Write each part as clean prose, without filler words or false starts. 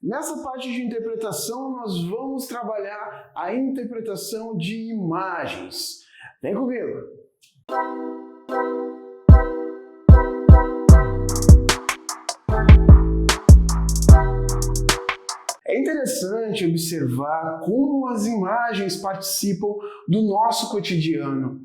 Nessa parte de interpretação, nós vamos trabalhar a interpretação de imagens. Vem comigo! É interessante observar como as imagens participam do nosso cotidiano.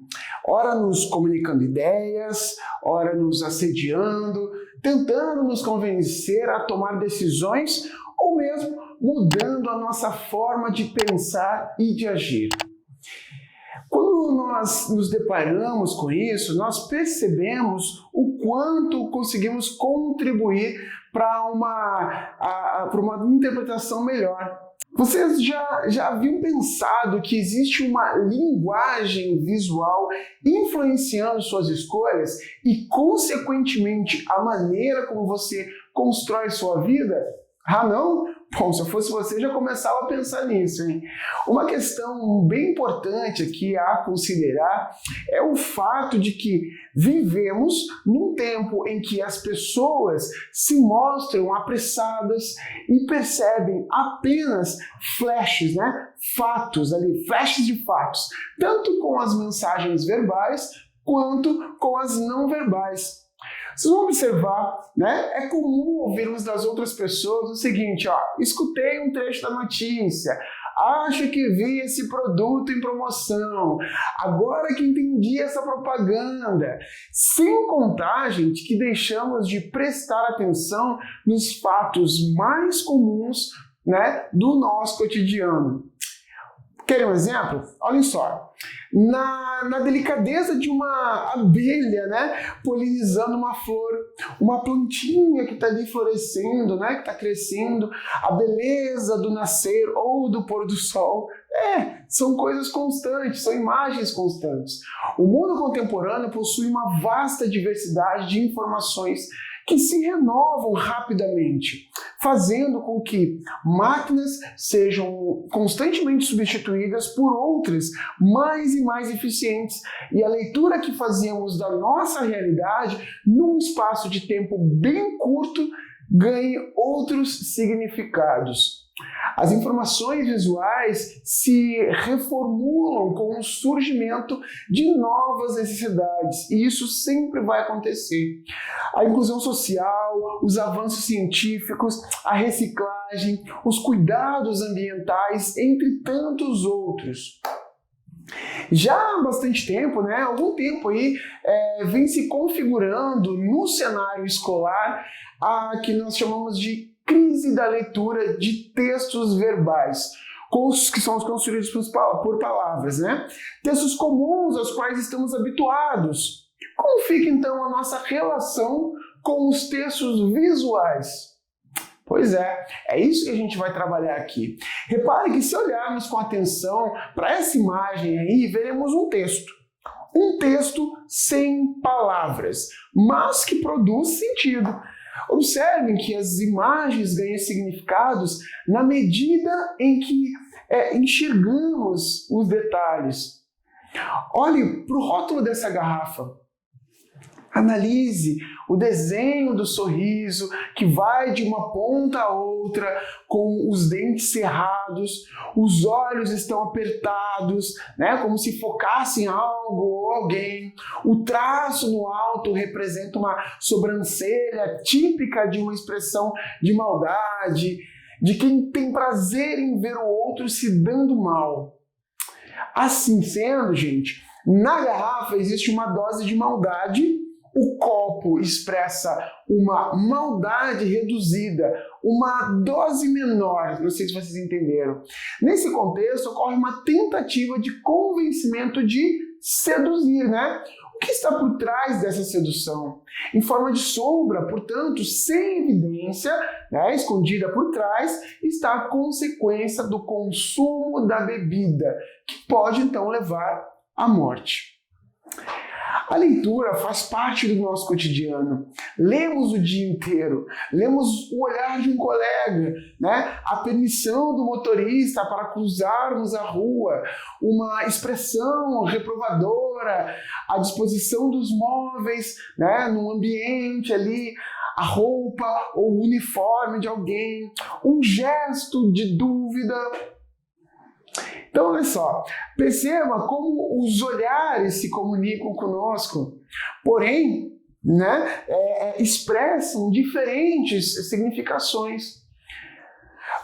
Ora nos comunicando ideias, ora nos assediando, tentando nos convencer a tomar decisões ou mesmo mudando a nossa forma de pensar e de agir. Quando nós nos deparamos com isso, nós percebemos o quanto conseguimos contribuir para uma interpretação melhor. Vocês já haviam pensado que existe uma linguagem visual influenciando suas escolhas e, consequentemente, a maneira como você constrói sua vida? Ah, não? Bom, se eu fosse você, já começava a pensar nisso, hein? Uma questão bem importante aqui a considerar é o fato de que vivemos num tempo em que as pessoas se mostram apressadas e percebem apenas flashes, fatos ali, flashes de fatos, tanto com as mensagens verbais quanto com as não verbais. Vocês vão observar, é comum ouvirmos das outras pessoas o seguinte, escutei um trecho da notícia, acho que vi esse produto em promoção, agora que entendi essa propaganda. Sem contar, gente, que deixamos de prestar atenção nos fatos mais comuns, do nosso cotidiano. Querem um exemplo? Olhem só. Na delicadeza de uma abelha, polinizando uma flor, uma plantinha que está ali florescendo, que está crescendo, a beleza do nascer ou do pôr do sol. São coisas constantes, são imagens constantes. O mundo contemporâneo possui uma vasta diversidade de informações que se renovam rapidamente, fazendo com que máquinas sejam constantemente substituídas por outras mais e mais eficientes, e a leitura que fazíamos da nossa realidade num espaço de tempo bem curto ganhe outros significados. As informações visuais se reformulam com o surgimento de novas necessidades, e isso sempre vai acontecer. A inclusão social, os avanços científicos, a reciclagem, os cuidados ambientais, entre tantos outros. Já há bastante tempo, algum tempo aí, vem se configurando no cenário escolar a que nós chamamos de crise da leitura de textos verbais, que são os construídos por palavras, Textos comuns aos quais estamos habituados. Como fica então a nossa relação com os textos visuais? Pois é isso que a gente vai trabalhar aqui. Repare que se olharmos com atenção para essa imagem aí, veremos um texto. Um texto sem palavras, mas que produz sentido. Observem que as imagens ganham significados na medida em que enxergamos os detalhes. Olhe para o rótulo dessa garrafa. Analise o desenho do sorriso que vai de uma ponta a outra com os dentes cerrados, os olhos estão apertados, como se focassem algo ou alguém. O traço no alto representa uma sobrancelha típica de uma expressão de maldade, de quem tem prazer em ver o outro se dando mal. Assim sendo, gente, na garrafa existe uma dose de maldade. O copo expressa uma maldade reduzida, uma dose menor, não sei se vocês entenderam. Nesse contexto, ocorre uma tentativa de convencimento de seduzir, O que está por trás dessa sedução? Em forma de sombra, portanto, sem evidência, escondida por trás, está a consequência do consumo da bebida, que pode então levar à morte. A leitura faz parte do nosso cotidiano. Lemos o dia inteiro, lemos o olhar de um colega, a permissão do motorista para cruzarmos a rua, uma expressão reprovadora, a disposição dos móveis, no ambiente ali, a roupa ou o uniforme de alguém, um gesto de dúvida. Então, olha só, perceba como os olhares se comunicam conosco, porém, expressam diferentes significações.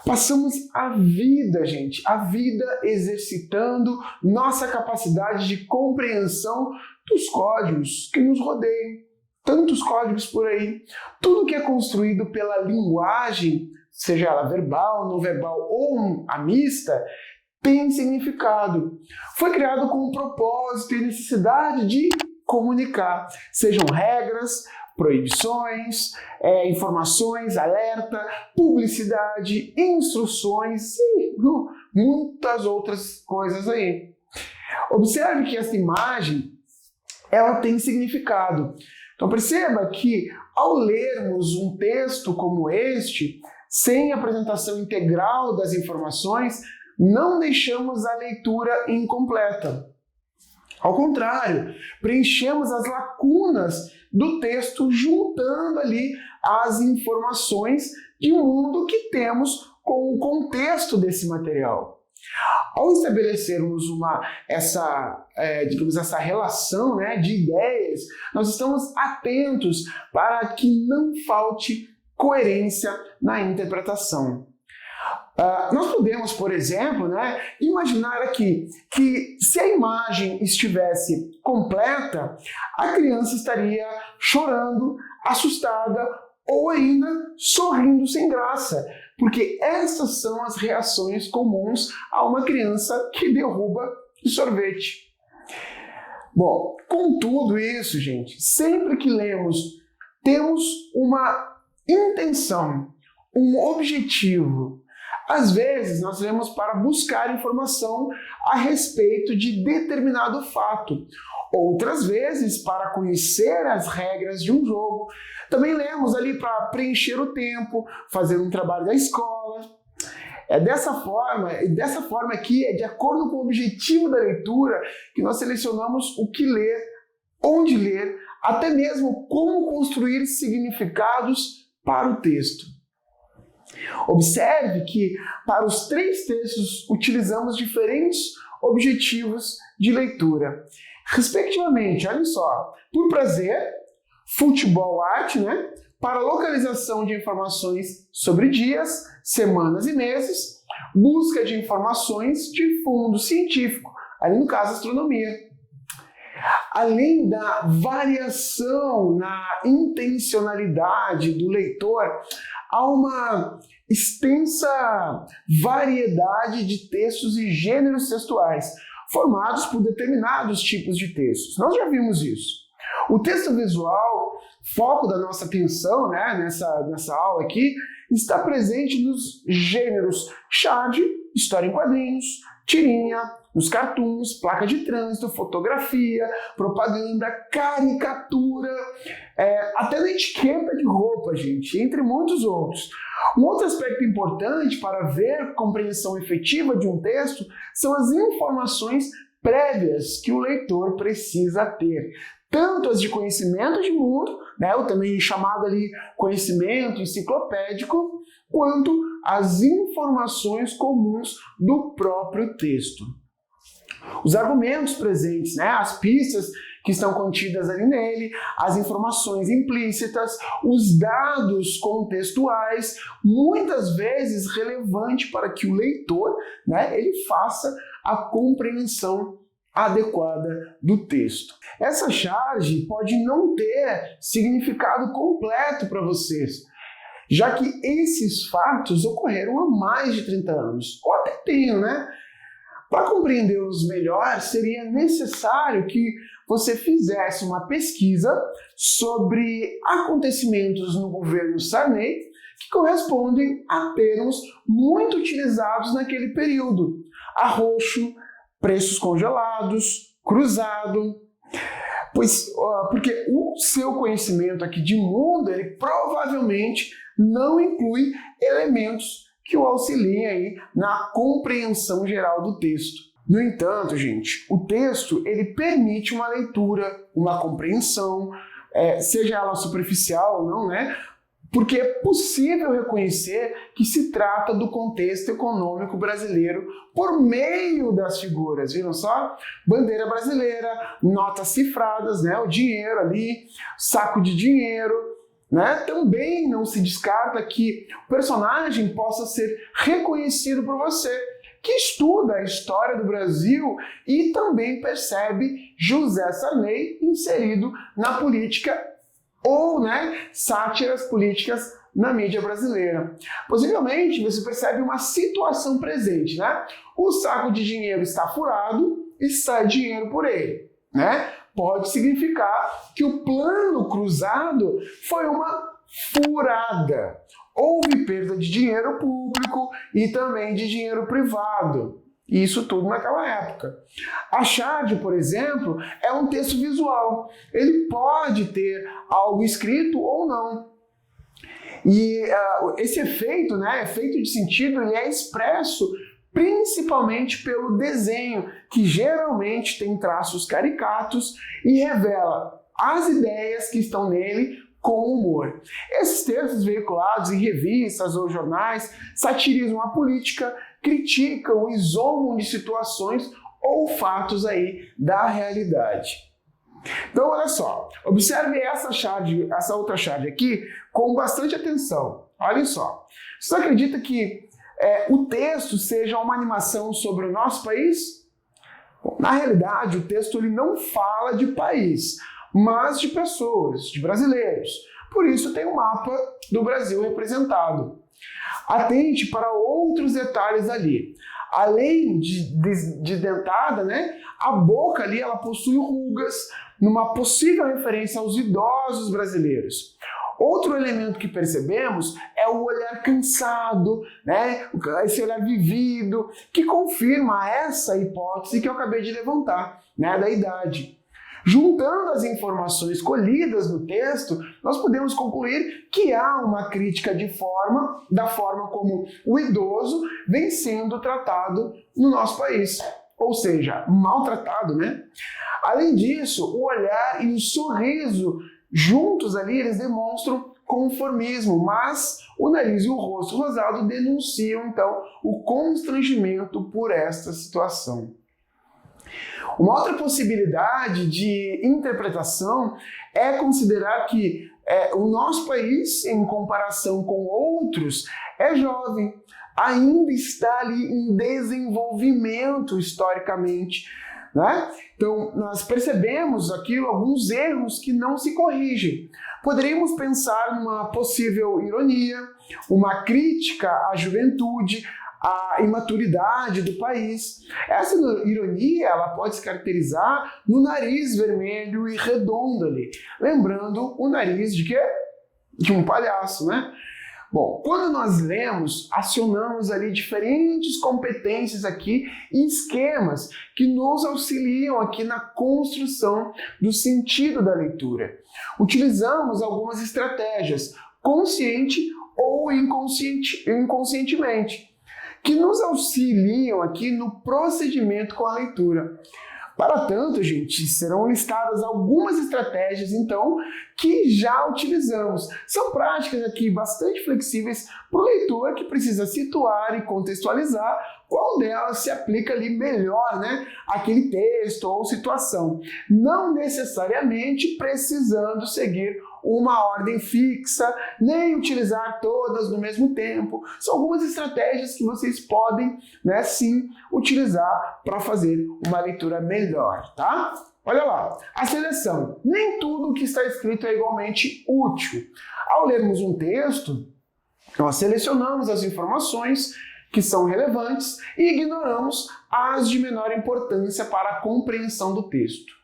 Passamos a vida, gente, a vida exercitando nossa capacidade de compreensão dos códigos que nos rodeiam. Tantos códigos por aí. Tudo que é construído pela linguagem, seja ela verbal, não verbal ou amista, tem significado. Foi criado com um propósito e necessidade de comunicar. Sejam regras, proibições, informações, alerta, publicidade, instruções e muitas outras coisas aí. Observe que essa imagem, ela tem significado. Então perceba que ao lermos um texto como este, sem apresentação integral das informações, não deixamos a leitura incompleta. Ao contrário, preenchemos as lacunas do texto juntando ali as informações de um mundo que temos com o contexto desse material. Ao estabelecermos essa relação de ideias, nós estamos atentos para que não falte coerência na interpretação. Nós podemos, por exemplo, imaginar aqui que se a imagem estivesse completa, a criança estaria chorando, assustada ou ainda sorrindo sem graça, porque essas são as reações comuns a uma criança que derruba o sorvete. Bom, com tudo isso, gente, sempre que lemos, temos uma intenção, um objetivo. Às vezes, nós lemos para buscar informação a respeito de determinado fato. Outras vezes, para conhecer as regras de um jogo. Também lemos ali para preencher o tempo, fazer um trabalho da escola. Dessa forma aqui, de acordo com o objetivo da leitura, que nós selecionamos o que ler, onde ler, até mesmo como construir significados para o texto. Observe que para os 3 textos utilizamos diferentes objetivos de leitura. Respectivamente, olha só, por prazer, futebol, arte, para localização de informações sobre dias, semanas e meses, busca de informações de fundo científico, ali no caso astronomia. Além da variação na intencionalidade do leitor, há uma extensa variedade de textos e gêneros textuais, formados por determinados tipos de textos. Nós já vimos isso. O texto visual, foco da nossa atenção nessa aula aqui, está presente nos gêneros charge, história em quadrinhos, tirinha, nos cartoons, placa de trânsito, fotografia, propaganda, caricatura, até na etiqueta de roupa, gente, entre muitos outros. Um outro aspecto importante para ver compreensão efetiva de um texto são as informações prévias que o leitor precisa ter. Tanto as de conhecimento de mundo, o também chamado ali conhecimento enciclopédico, quanto as informações comuns do próprio texto. Os argumentos presentes, as pistas que estão contidas ali nele, as informações implícitas, os dados contextuais, muitas vezes relevante para que o leitor ele faça a compreensão adequada do texto. Essa charge pode não ter significado completo para vocês, já que esses fatos ocorreram há mais de 30 anos, ou até tenham, Para compreendê-los melhor, seria necessário que você fizesse uma pesquisa sobre acontecimentos no governo Sarney que correspondem a termos muito utilizados naquele período. Arroxo, preços congelados, cruzado. Porque o seu conhecimento aqui de mundo, ele provavelmente não inclui elementos que o auxiliem aí na compreensão geral do texto. No entanto, gente, o texto ele permite uma leitura, uma compreensão, seja ela superficial ou não, porque é possível reconhecer que se trata do contexto econômico brasileiro por meio das figuras, viram só? Bandeira brasileira, notas cifradas, né? O dinheiro ali, saco de dinheiro, né? Também não se descarta que o personagem possa ser reconhecido por você, que estuda a história do Brasil e também percebe José Sarney inserido na política ou, né, sátiras políticas na mídia brasileira. Possivelmente você percebe uma situação presente, né? O saco de dinheiro está furado e sai dinheiro por ele, né? Pode significar que o plano cruzado foi uma furada. Houve perda de dinheiro público e também de dinheiro privado. Isso tudo naquela época. A charge, por exemplo, é um texto visual. Ele pode ter algo escrito ou não. E esse efeito, né, efeito de sentido, ele é expresso principalmente pelo desenho, que geralmente tem traços caricatos e revela as ideias que estão nele com humor. Esses textos veiculados em revistas ou jornais satirizam a política, criticam e zombam de situações ou fatos aí da realidade. Então, olha só, observe essa outra charge aqui com bastante atenção. Olha só, você acredita que o texto seja uma animação sobre o nosso país? Bom, na realidade, o texto ele não fala de país, mas de pessoas, de brasileiros. Por isso tem um mapa do Brasil representado. Atente para outros detalhes ali. Além de dentada, né, a boca ali ela possui rugas, numa possível referência aos idosos brasileiros. Outro elemento que percebemos é o olhar cansado, né? Esse olhar vivido, que confirma essa hipótese que eu acabei de levantar, né? Da idade. Juntando as informações colhidas no texto, nós podemos concluir que há uma crítica da forma como o idoso vem sendo tratado no nosso país. Ou seja, maltratado, né? Além disso, o olhar e o sorriso juntos ali, eles demonstram conformismo, mas o nariz e o rosto rosado denunciam, então, o constrangimento por esta situação. Uma outra possibilidade de interpretação é considerar que o nosso país, em comparação com outros, é jovem, ainda está ali em desenvolvimento historicamente, né? Então, nós percebemos alguns erros que não se corrigem. Poderíamos pensar numa possível ironia, uma crítica à juventude, à imaturidade do país. Essa ironia ela pode se caracterizar no nariz vermelho e redondo ali, lembrando o nariz de quê? De um palhaço, né? Bom, quando nós lemos, acionamos ali diferentes competências aqui e esquemas que nos auxiliam aqui na construção do sentido da leitura. Utilizamos algumas estratégias, consciente ou inconscientemente, que nos auxiliam aqui no procedimento com a leitura. Para tanto, gente, serão listadas algumas estratégias, então, que já utilizamos. São práticas aqui bastante flexíveis para o leitor que precisa situar e contextualizar qual delas se aplica ali melhor, né, àquele texto ou situação. Não necessariamente precisando seguir uma ordem fixa, nem utilizar todas no mesmo tempo. São algumas estratégias que vocês podem, né, sim, utilizar para fazer uma leitura melhor, tá? Olha lá, a seleção. Nem tudo que está escrito é igualmente útil. Ao lermos um texto, nós selecionamos as informações que são relevantes e ignoramos as de menor importância para a compreensão do texto.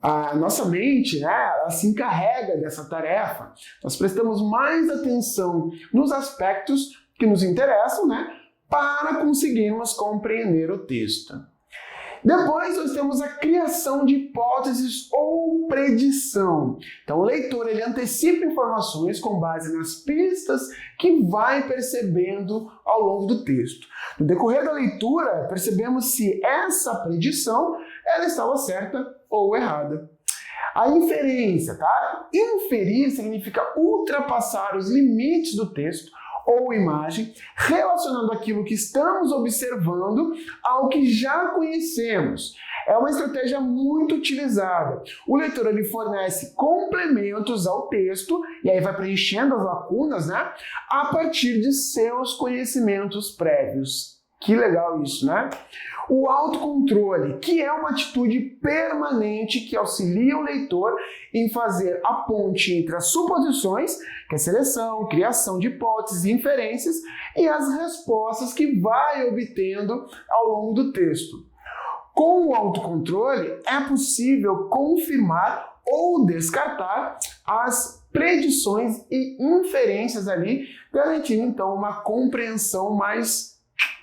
A nossa mente, né, ela se encarrega dessa tarefa. Nós prestamos mais atenção nos aspectos que nos interessam, né, para conseguirmos compreender o texto. Depois nós temos a criação de hipóteses ou predição. Então o leitor ele antecipa informações com base nas pistas que vai percebendo ao longo do texto. No decorrer da leitura, percebemos se essa predição ela estava certa ou errada. A inferência, tá? Inferir significa ultrapassar os limites do texto ou imagem, relacionando aquilo que estamos observando ao que já conhecemos. É uma estratégia muito utilizada. O leitor ele fornece complementos ao texto e aí vai preenchendo as lacunas, né? A partir de seus conhecimentos prévios. Que legal isso, né? O autocontrole, que é uma atitude permanente que auxilia o leitor em fazer a ponte entre as suposições, que é seleção, criação de hipóteses e inferências, e as respostas que vai obtendo ao longo do texto. Com o autocontrole, é possível confirmar ou descartar as predições e inferências ali, garantindo então uma compreensão mais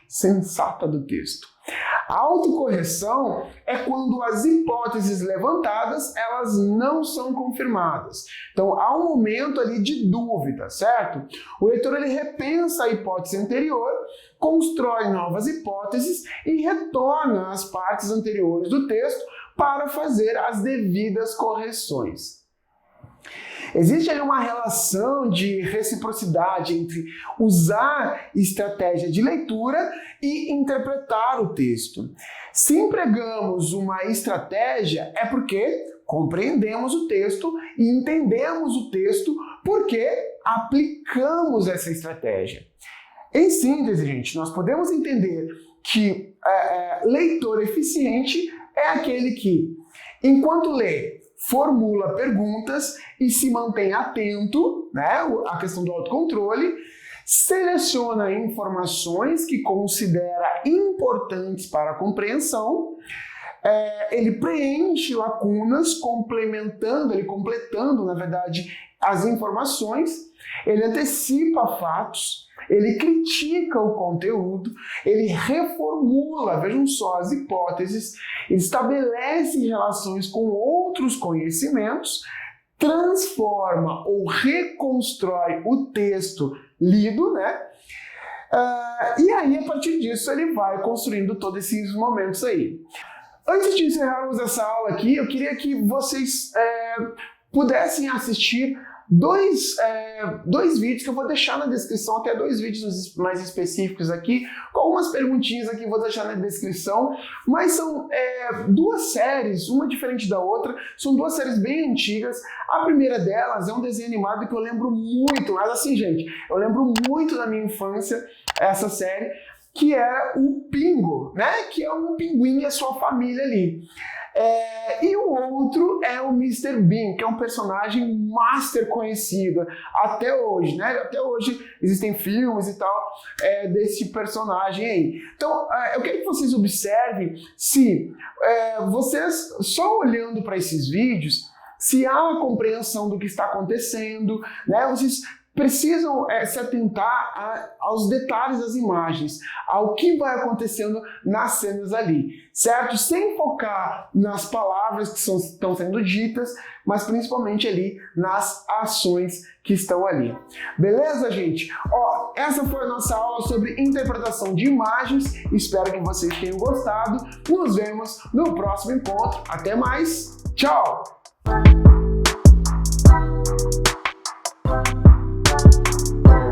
sensata do texto. A autocorreção é quando as hipóteses levantadas elas não são confirmadas. Então há um momento ali de dúvida, certo? O leitor ele repensa a hipótese anterior, constrói novas hipóteses e retorna às partes anteriores do texto para fazer as devidas correções. Existe aí uma relação de reciprocidade entre usar estratégia de leitura e interpretar o texto. Se empregamos uma estratégia, é porque compreendemos o texto e entendemos o texto porque aplicamos essa estratégia. Em síntese, gente, nós podemos entender que leitor eficiente é aquele que, enquanto lê, formula perguntas e se mantém atento, né, à questão do autocontrole, seleciona informações que considera importantes para a compreensão, ele preenche lacunas, completando, na verdade, as informações, ele antecipa fatos, ele critica o conteúdo, ele reformula, vejam só, as hipóteses, estabelece relações com outros conhecimentos, transforma ou reconstrói o texto lido, né? E aí, a partir disso, ele vai construindo todos esses momentos aí. Antes de encerrarmos essa aula aqui, eu queria que vocês pudessem assistir dois vídeos que eu vou deixar na descrição, até 2 vídeos mais específicos aqui, com algumas perguntinhas aqui que eu vou deixar na descrição, mas são 2 séries, uma diferente da outra, são 2 séries bem antigas. A primeira delas é um desenho animado que eu lembro muito, mas assim, gente, eu lembro muito da minha infância, essa série, que é o Pingo, né? Que é um pinguim e a sua família ali. E o outro é o Mr. Bean, que é um personagem master conhecido até hoje, né? Até hoje existem filmes e tal desse personagem aí. Então, eu quero que vocês observem se vocês, só olhando para esses vídeos, se há a compreensão do que está acontecendo, né? Vocês precisam se atentar aos detalhes das imagens, ao que vai acontecendo nas cenas ali, certo? Sem focar nas palavras que estão sendo ditas, mas principalmente ali nas ações que estão ali. Beleza, gente? Essa foi a nossa aula sobre interpretação de imagens. Espero que vocês tenham gostado. Nos vemos no próximo encontro. Até mais. Tchau!